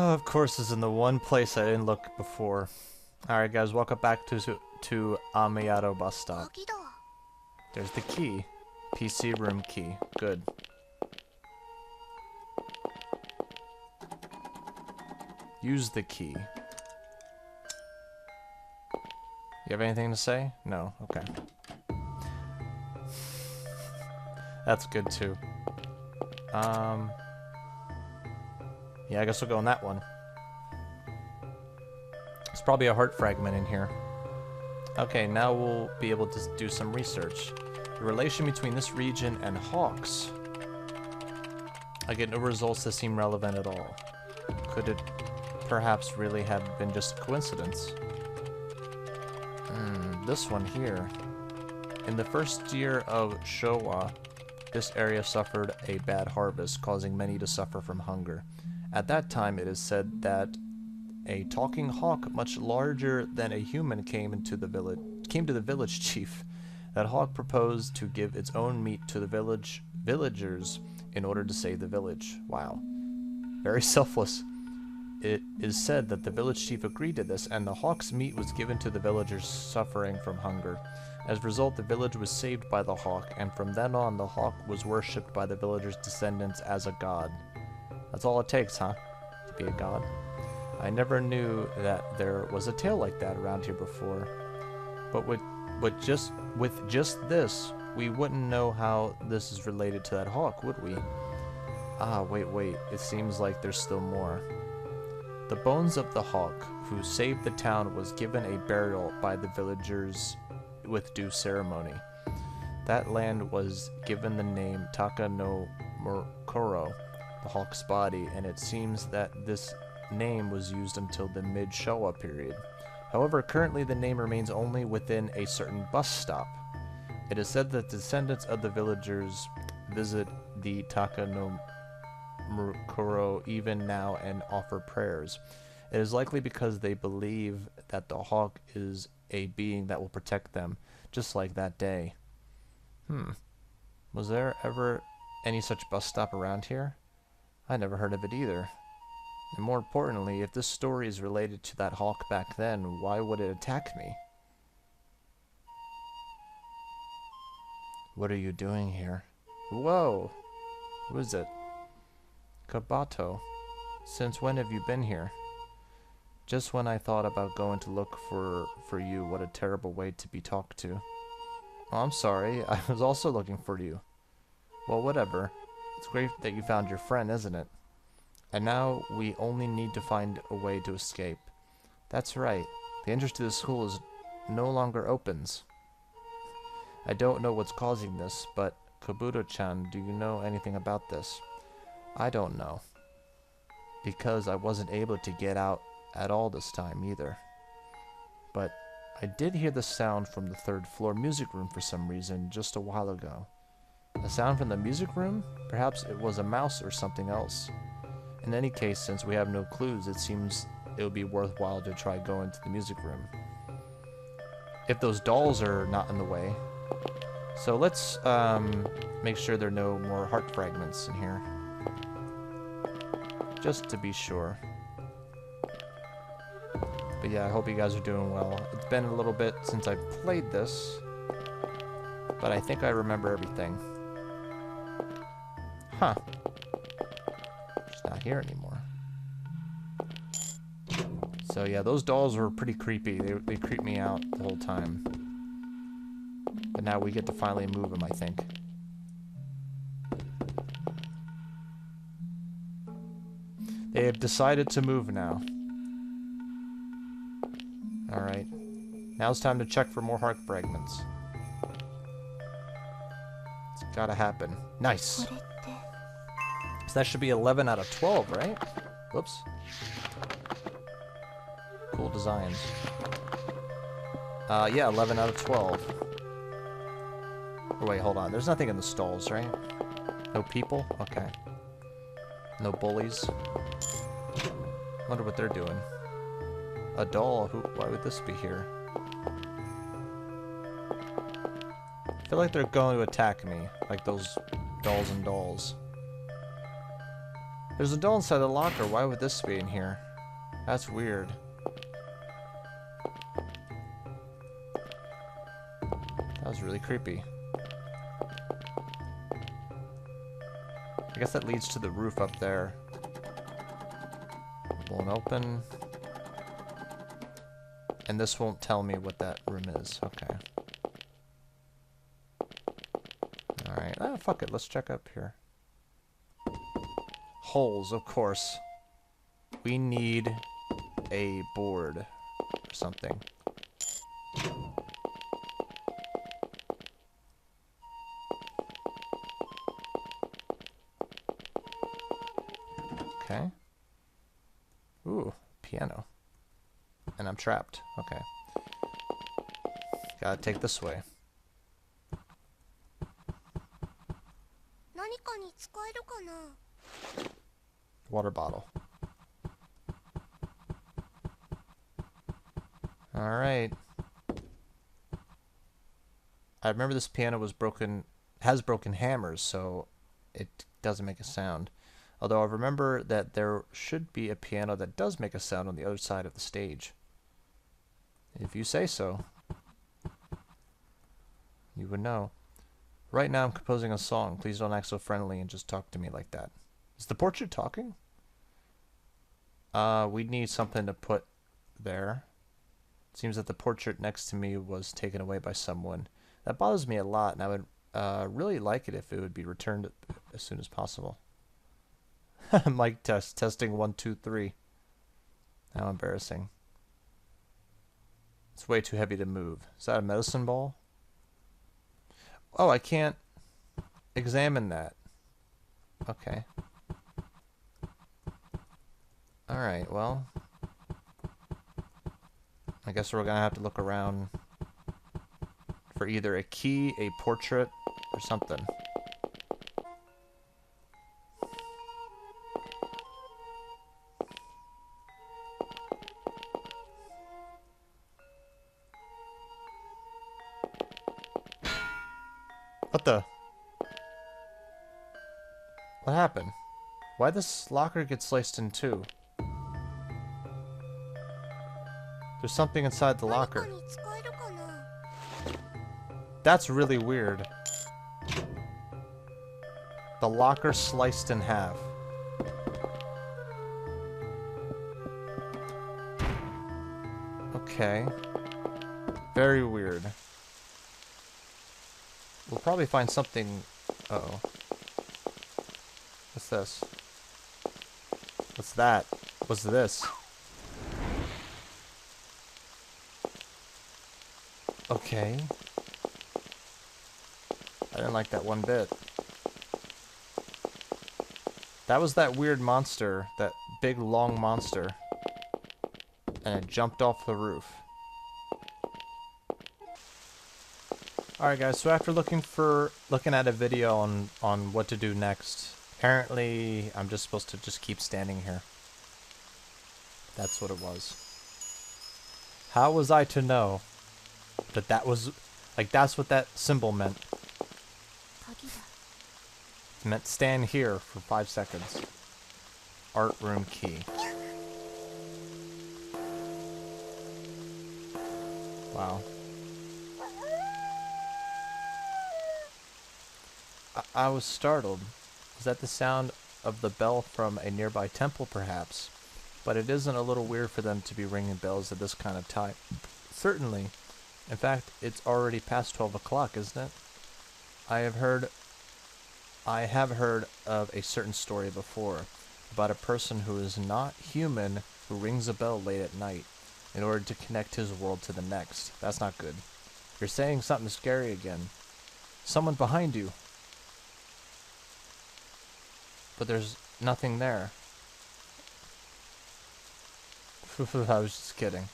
Oh, of course, this is in the one place I didn't look before. Alright guys, welcome back to Amayado bus stop. There's the key. PC room key. Good. Use the key. You have anything to say? No? Okay. That's good too. Yeah, I guess we'll go on that one. There's probably a heart fragment in here. Okay, now we'll be able to do some research. The relation between this region and hawks. I get no results that seem relevant at all. Could it perhaps really have been just a coincidence? This one here. In the first year of Showa, this area suffered a bad harvest, causing many to suffer from hunger. At that time, it is said that a talking hawk much larger than a human came to the village chief. That hawk proposed to give its own meat to the villagers in order to save the village. Wow. Very selfless. It is said that the village chief agreed to this, and the hawk's meat was given to the villagers suffering from hunger. As a result, the village was saved by the hawk, and from then on, the hawk was worshipped by the villagers' descendants as a god. That's all it takes, huh? To be a god? I never knew that there was a tale like that around here before. But with just this, we wouldn't know how this is related to that hawk, would we? Ah, wait. It seems like there's still more. The bones of the hawk who saved the town was given a burial by the villagers with due ceremony. That land was given the name Taka no Mukuro, the hawk's body, and it seems that this name was used until the mid-Showa period. However, currently the name remains only within a certain bus stop. It is said that descendants of the villagers visit the Taka no Mukuro even now and offer prayers. It is likely because they believe that the hawk is a being that will protect them, just like that day. Was there ever any such bus stop around here? I never heard of it either. And more importantly, if this story is related to that hawk back then, why would it attack me? What are you doing here? Whoa! Who is it? Kobato. Since when have you been here? Just when I thought about going to look for you, what a terrible way to be talked to. Oh, I'm sorry, I was also looking for you. Well, whatever. It's great that you found your friend, isn't it? And now we only need to find a way to escape. That's right. The entrance to the school is no longer opens. I don't know what's causing this, but Kobato-chan, do you know anything about this? I don't know. Because I wasn't able to get out at all this time either. But I did hear the sound from the third floor music room for some reason just a while ago. A sound from the music room? Perhaps it was a mouse or something else. In any case, since we have no clues, it seems it would be worthwhile to try going to the music room. If those dolls are not in the way. So let's make sure there are no more heart fragments in here. Just to be sure. But yeah, I hope you guys are doing well. It's been a little bit since I played this, but I think I remember everything. Huh. It's not here anymore. So yeah, those dolls were pretty creepy. They creeped me out the whole time. But now we get to finally move them, I think. They have decided to move now. Alright. Now it's time to check for more heart fragments. It's gotta happen. Nice! So that should be 11 out of 12, right? Whoops. Cool designs. Yeah, 11 out of 12. Oh, wait, hold on. There's nothing in the stalls, right? No people? Okay. No bullies. Wonder what they're doing. A doll? Why would this be here? I feel like they're going to attack me. Like those dolls and dolls. There's a doll inside the locker. Why would this be in here? That's weird. That was really creepy. I guess that leads to the roof up there. Won't open. And this won't tell me what that room is. Okay. Alright. Ah, fuck it. Let's check up here. Holes, of course. We need a board or something. Okay. Ooh, piano. And I'm trapped. Okay. Gotta take this way. Water bottle. Alright. I remember this piano was broken, has broken hammers, so it doesn't make a sound. Although I remember that there should be a piano that does make a sound on the other side of the stage. If you say so. You would know. Right now I'm composing a song. Please don't act so friendly and just talk to me like that. Is the portrait talking? We need something to put there. It seems that the portrait next to me was taken away by someone. That bothers me a lot, and I would really like it if it would be returned as soon as possible. Mic test. Testing 1, 2, 3. How embarrassing. It's way too heavy to move. Is that a medicine ball? Oh, I can't examine that. Okay. Alright, well. I guess we're gonna have to look around for either a key, a portrait, or something. What the? What happened? Why'd this locker get sliced in two? There's something inside the locker. That's really weird. The locker sliced in half. Okay. Very weird. We'll probably find something... Uh-oh. What's this? What's that? What's this? Okay. I didn't like that one bit. That was that weird monster. That big, long monster. And it jumped off the roof. Alright guys, so after looking at a video on what to do next, apparently I'm just supposed to just keep standing here. That's what it was. How was I to know that that was, like, that's what that symbol meant? It meant stand here for 5 seconds. Art room key. Wow. I was startled. Was that the sound of the bell from a nearby temple, perhaps? But it isn't a little weird for them to be ringing bells at this kind of time. Certainly. In fact, it's already past 12 o'clock, isn't it? I have heard of a certain story before, about a person who is not human who rings a bell late at night in order to connect his world to the next. That's not good. You're saying something scary again. Someone behind you. But there's nothing there. I was just kidding.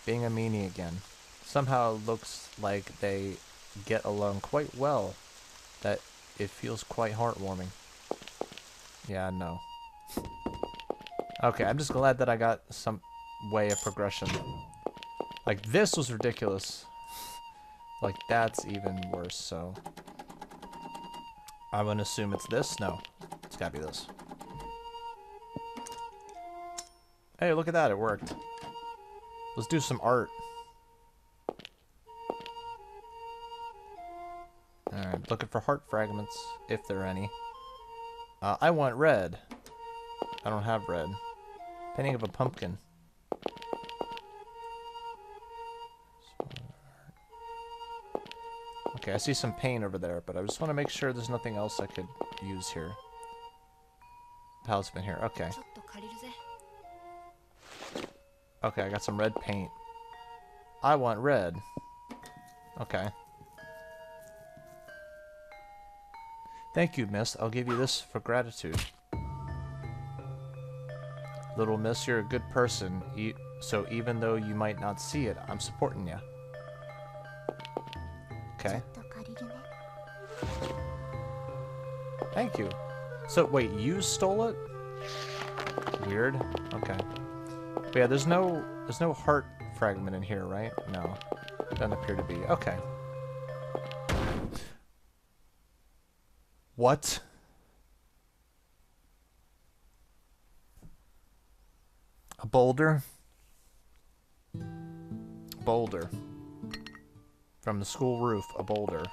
Being a meanie again. Somehow it looks like they get along quite well. That it feels quite heartwarming. Yeah, no. Okay, I'm just glad that I got some way of progression. Like, this was ridiculous. Like, that's even worse, so... I'm gonna assume it's this? No. It's gotta be this. Hey, look at that, it worked. Let's do some art. Alright, looking for heart fragments, if there are any. I want red. I don't have red. Painting of a pumpkin. Okay, I see some paint over there, but I just want to make sure there's nothing else I could use here. Talisman here, okay. Okay, I got some red paint. I want red. Okay. Thank you, miss. I'll give you this for gratitude. Little miss, you're a good person, so even though you might not see it, I'm supporting you. Okay. Thank you. So, wait, you stole it? Weird. Okay. But yeah, there's no heart fragment in here, right? No. Doesn't appear to be. Okay. What? A boulder? Boulder. From the school roof, a boulder.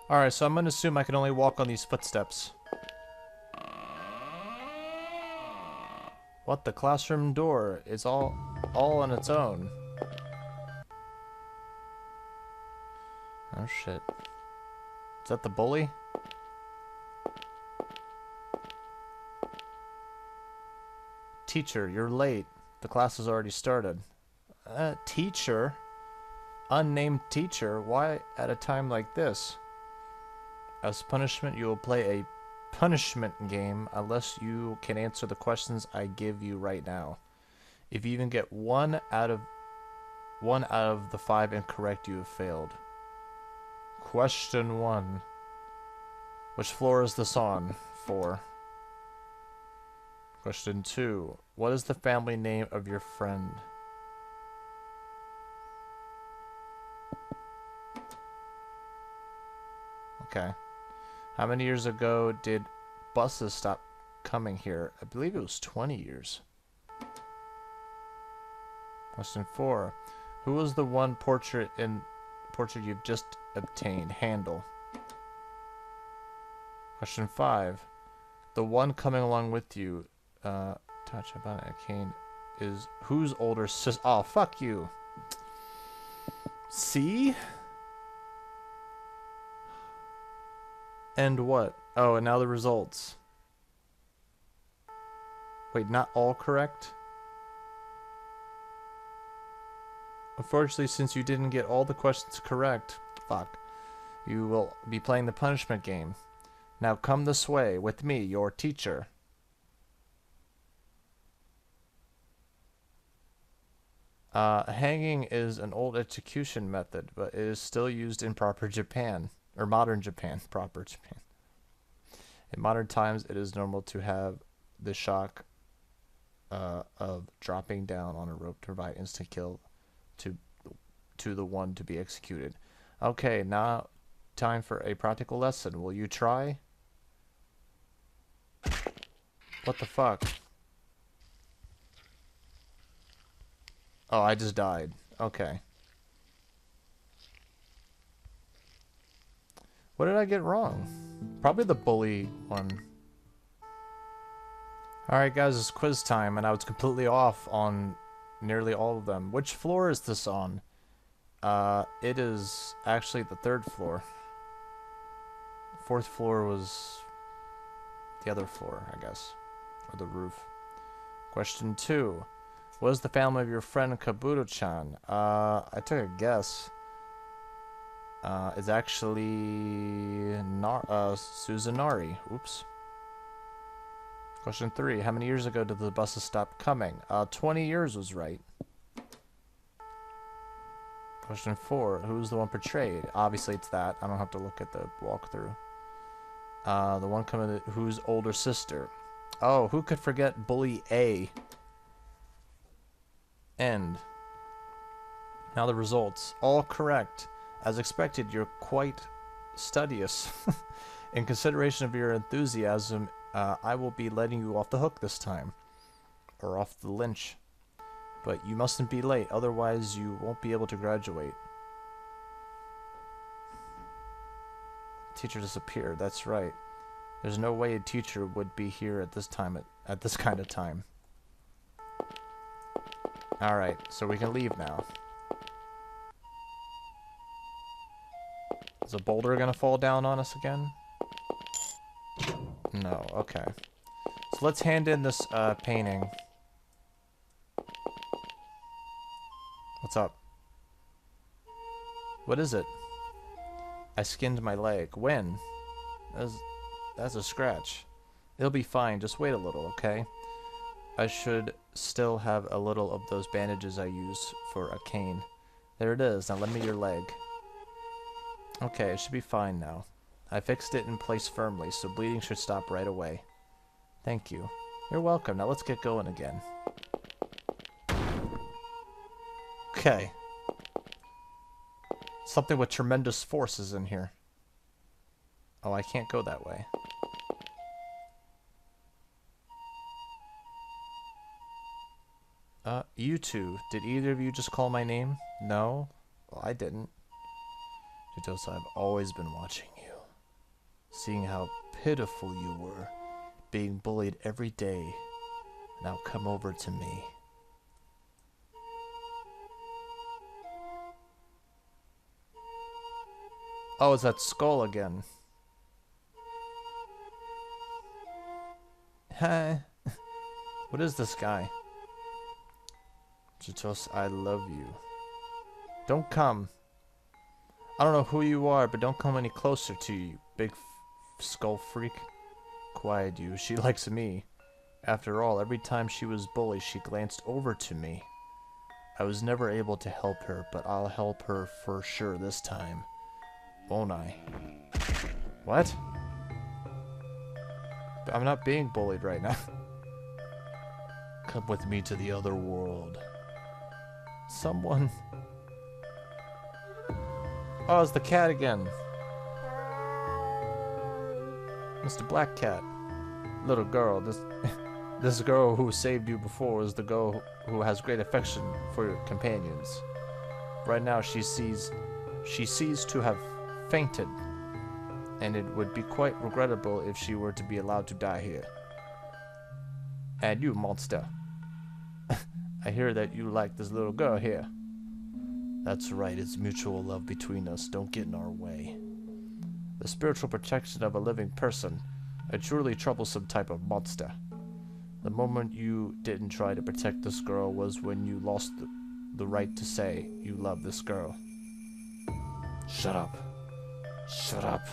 Alright, so I'm gonna assume I can only walk on these footsteps. What? The classroom door is all on its own. Oh shit. Is that the bully? Teacher, you're late. The class has already started. Teacher? Unnamed teacher? Why at a time like this? As punishment, you will play a punishment game unless you can answer the questions I give you right now. If you even get one out of the 5 incorrect, you have failed. Question 1. Which floor is this on? 4. Question 2. What is the family name of your friend? Okay. How many years ago did buses stop coming here? I believe it was 20 years. Question 4. Who was the one portrait you've just obtained? Handle. Question 5. The one coming along with you, touch about a cane, is whose older sister? Oh, fuck you. See? And what? Oh, and now the results. Wait, not all correct? Unfortunately, since you didn't get all the questions correct, fuck, you will be playing the punishment game. Now come this way with me, your teacher. Hanging is an old execution method, but it is still used in proper Japan. Or modern Japan. Proper Japan. In modern times, it is normal to have the shock of dropping down on a rope to provide instant kill to the one to be executed. Okay, now time for a practical lesson. Will you try? What the fuck? Oh, I just died. Okay. What did I get wrong? Probably the bully one. Alright guys, it's quiz time, and I was completely off on nearly all of them. Which floor is this on? It is actually the 3rd floor. The 4th floor was the other floor, I guess. Or the roof. Question 2. What is the family of your friend Kobato-chan? I took a guess. It's actually Suzanari. Oops. Question 3. How many years ago did the buses stop coming? 20 years was right. Question 4. Who's the one portrayed? Obviously it's that. I don't have to look at the walkthrough. The one coming, whose older sister? Oh, who could forget Bully A? End. Now the results. All correct. As expected, you're quite studious. In consideration of your enthusiasm I will be letting you off the hook this time. Or off the lynch. But you mustn't be late, otherwise you won't be able to graduate. Teacher disappeared, that's right. There's no way a teacher would be here at this time, at this kind of time. Alright, so we can leave now. Is a boulder gonna fall down on us again? No, okay. So let's hand in this painting. What's up? What is it? I skinned my leg. When? That's a scratch. It'll be fine, just wait a little, okay? I should still have a little of those bandages I used for a cane. There it is, now lend me your leg. Okay, it should be fine now. I fixed it in place firmly, so bleeding should stop right away. Thank you. You're welcome, now let's get going again. Okay. Something with tremendous force is in here. Oh, I can't go that way. You two. Did either of you just call my name? No? Well, I didn't. Chitose, I've always been watching you. Seeing how pitiful you were. Being bullied every day. Now come over to me. Oh, it's that skull again. Hi. What is this guy? Chitose, I love you. Don't come. I don't know who you are, but don't come any closer to you, big skull freak. Quiet you. She likes me. After all, every time she was bullied, she glanced over to me. I was never able to help her, but I'll help her for sure this time. Won't I? What? I'm not being bullied right now. Come with me to the other world. Someone... Oh, it's the cat again. Mr. Black Cat. Little girl, this girl who saved you before is the girl who has great affection for your companions. Right now she sees to have fainted, and it would be quite regrettable if she were to be allowed to die here. And you, monster. I hear that you like this little girl here. That's right, it's mutual love between us. Don't get in our way. The spiritual protection of a living person, a truly troublesome type of monster. The moment you didn't try to protect this girl was when you lost the right to say you love this girl. Shut up. Shut up.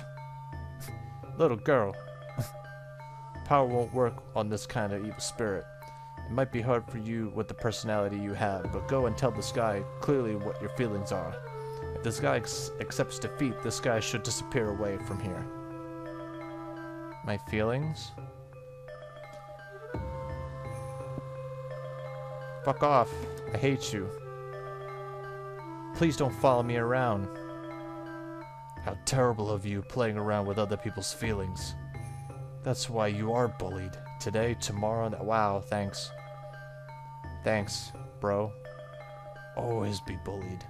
Little girl. Power won't work on this kind of evil spirit. It might be hard for you with the personality you have, but go and tell this guy clearly what your feelings are. If this guy accepts defeat, this guy should disappear away from here. My feelings? Fuck off. I hate you. Please don't follow me around. How terrible of you, playing around with other people's feelings. That's why you are bullied. Today, tomorrow, wow, thanks. Thanks, bro. Always be bullied.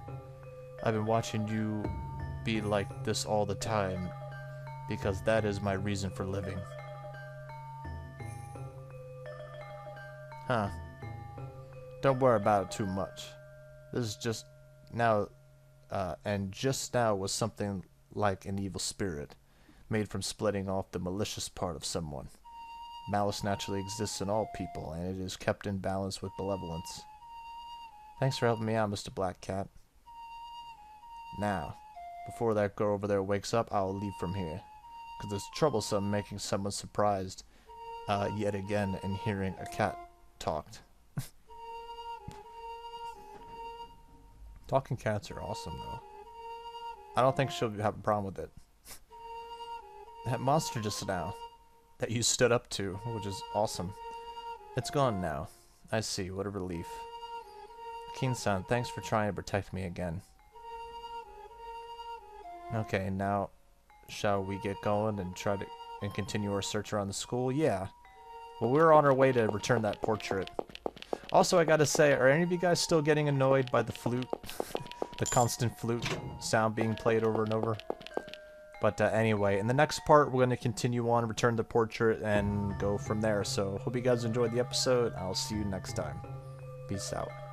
I've been watching you be like this all the time, because that is my reason for living. Huh. Don't worry about it too much. This is just now, and just now was something like an evil spirit, made from splitting off the malicious part of someone. Malice naturally exists in all people, and it is kept in balance with benevolence. Thanks for helping me out, Mr. Black Cat. Now, before that girl over there wakes up, I'll leave from here, because it's troublesome making someone surprised yet again and hearing a cat talked. Talking cats are awesome, though. I don't think she'll have a problem with it. That monster just now, that you stood up to, which is awesome. It's gone now. I see, what a relief. Kin-san, thanks for trying to protect me again. Okay, now shall we get going and try to and continue our search around the school? Yeah. Well, we're on our way to return that portrait. Also, I gotta say, are any of you guys still getting annoyed by the flute? The constant flute sound being played over and over? But anyway, in the next part, we're going to continue on, return the portrait, and go from there. So, hope you guys enjoyed the episode. I'll see you next time. Peace out.